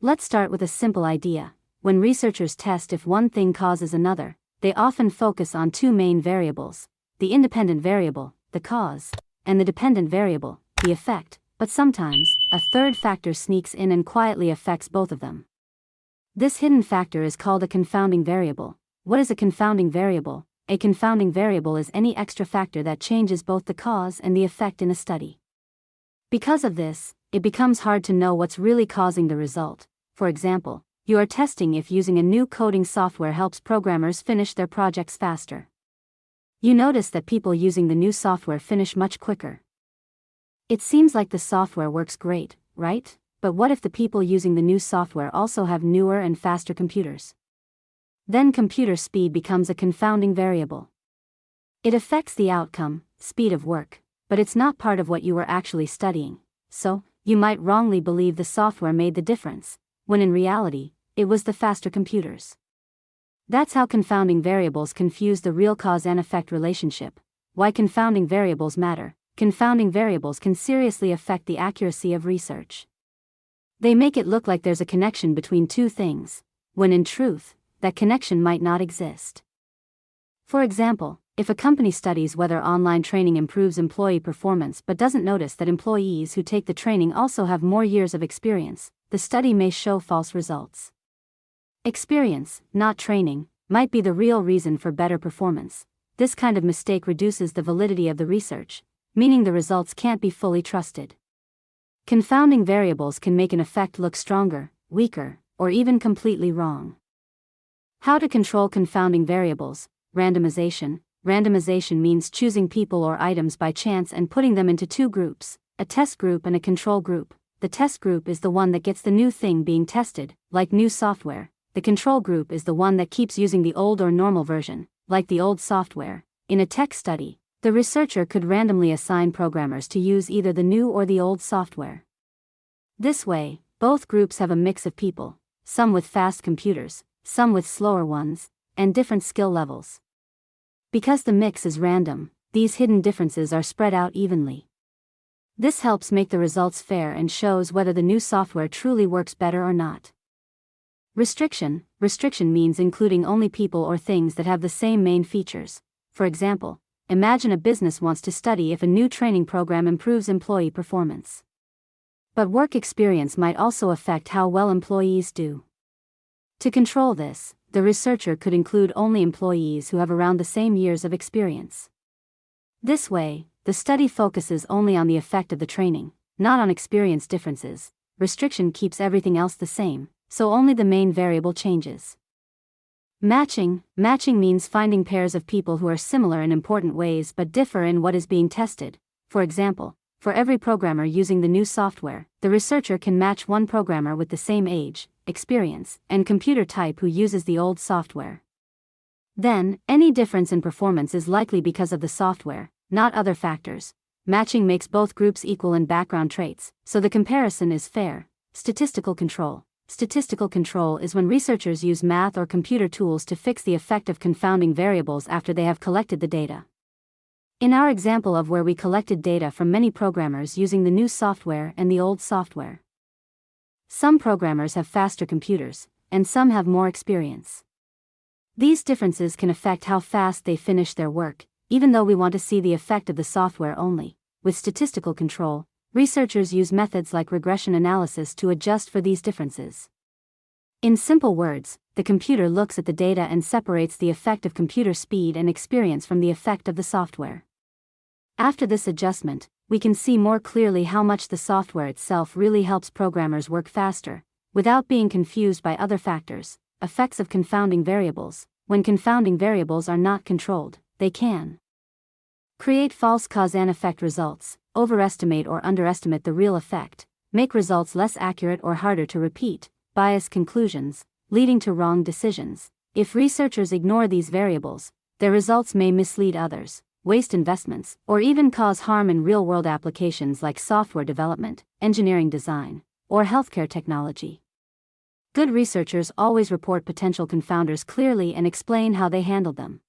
Let's start with a simple idea. When researchers test if one thing causes another, they often focus on two main variables: the independent variable, the cause, and the dependent variable, the effect, but sometimes, a third factor sneaks in and quietly affects both of them. This hidden factor is called a confounding variable. What is a confounding variable? A confounding variable is any extra factor that changes both the cause and the effect in a study. Because of this, it becomes hard to know what's really causing the result. For example, you are testing if using a new coding software helps programmers finish their projects faster. You notice that people using the new software finish much quicker. It seems like the software works great, right? But what if the people using the new software also have newer and faster computers? Then computer speed becomes a confounding variable. It affects the outcome, speed of work, but it's not part of what you were actually studying, so you might wrongly believe the software made the difference, when in reality, it was the faster computers. That's how confounding variables confuse the real cause and effect relationship. Why confounding variables matter. Confounding variables can seriously affect the accuracy of research. They make it look like there's a connection between two things, when in truth, that connection might not exist. For example, if a company studies whether online training improves employee performance but doesn't notice that employees who take the training also have more years of experience, the study may show false results. Experience, not training, might be the real reason for better performance. This kind of mistake reduces the validity of the research, meaning the results can't be fully trusted. Confounding variables can make an effect look stronger, weaker, or even completely wrong. How to control confounding variables. Randomization. Randomization means choosing people or items by chance and putting them into two groups, a test group and a control group. The test group is the one that gets the new thing being tested, like new software. The control group is the one that keeps using the old or normal version, like the old software. In a tech study, the researcher could randomly assign programmers to use either the new or the old software. This way, both groups have a mix of people, some with fast computers, some with slower ones, and different skill levels. Because the mix is random, these hidden differences are spread out evenly. This helps make the results fair and shows whether the new software truly works better or not. Restriction. Restriction means including only people or things that have the same main features. For example, imagine a business wants to study if a new training program improves employee performance. But work experience might also affect how well employees do. To control this, the researcher could include only employees who have around the same years of experience. This way, the study focuses only on the effect of the training, not on experience differences. Restriction keeps everything else the same, so only the main variable changes. Matching. Matching means finding pairs of people who are similar in important ways but differ in what is being tested. For example, for every programmer using the new software, the researcher can match one programmer with the same age, experience, and computer type who uses the old software. Then, any difference in performance is likely because of the software, not other factors. Matching makes both groups equal in background traits, so the comparison is fair. Statistical control. Statistical control is when researchers use math or computer tools to fix the effect of confounding variables after they have collected the data. In our example of where we collected data from many programmers using the new software and the old software. Some programmers have faster computers, and some have more experience. These differences can affect how fast they finish their work, even though we want to see the effect of the software only. With statistical control, researchers use methods like regression analysis to adjust for these differences. In simple words, the computer looks at the data and separates the effect of computer speed and experience from the effect of the software. After this adjustment, we can see more clearly how much the software itself really helps programmers work faster, without being confused by other factors. Effects of confounding variables. When confounding variables are not controlled, they can create false cause and effect results, overestimate or underestimate the real effect, make results less accurate or harder to repeat, bias conclusions, leading to wrong decisions. If researchers ignore these variables, their results may mislead others, waste investments, or even cause harm in real-world applications like software development, engineering design, or healthcare technology. Good researchers always report potential confounders clearly and explain how they handled them.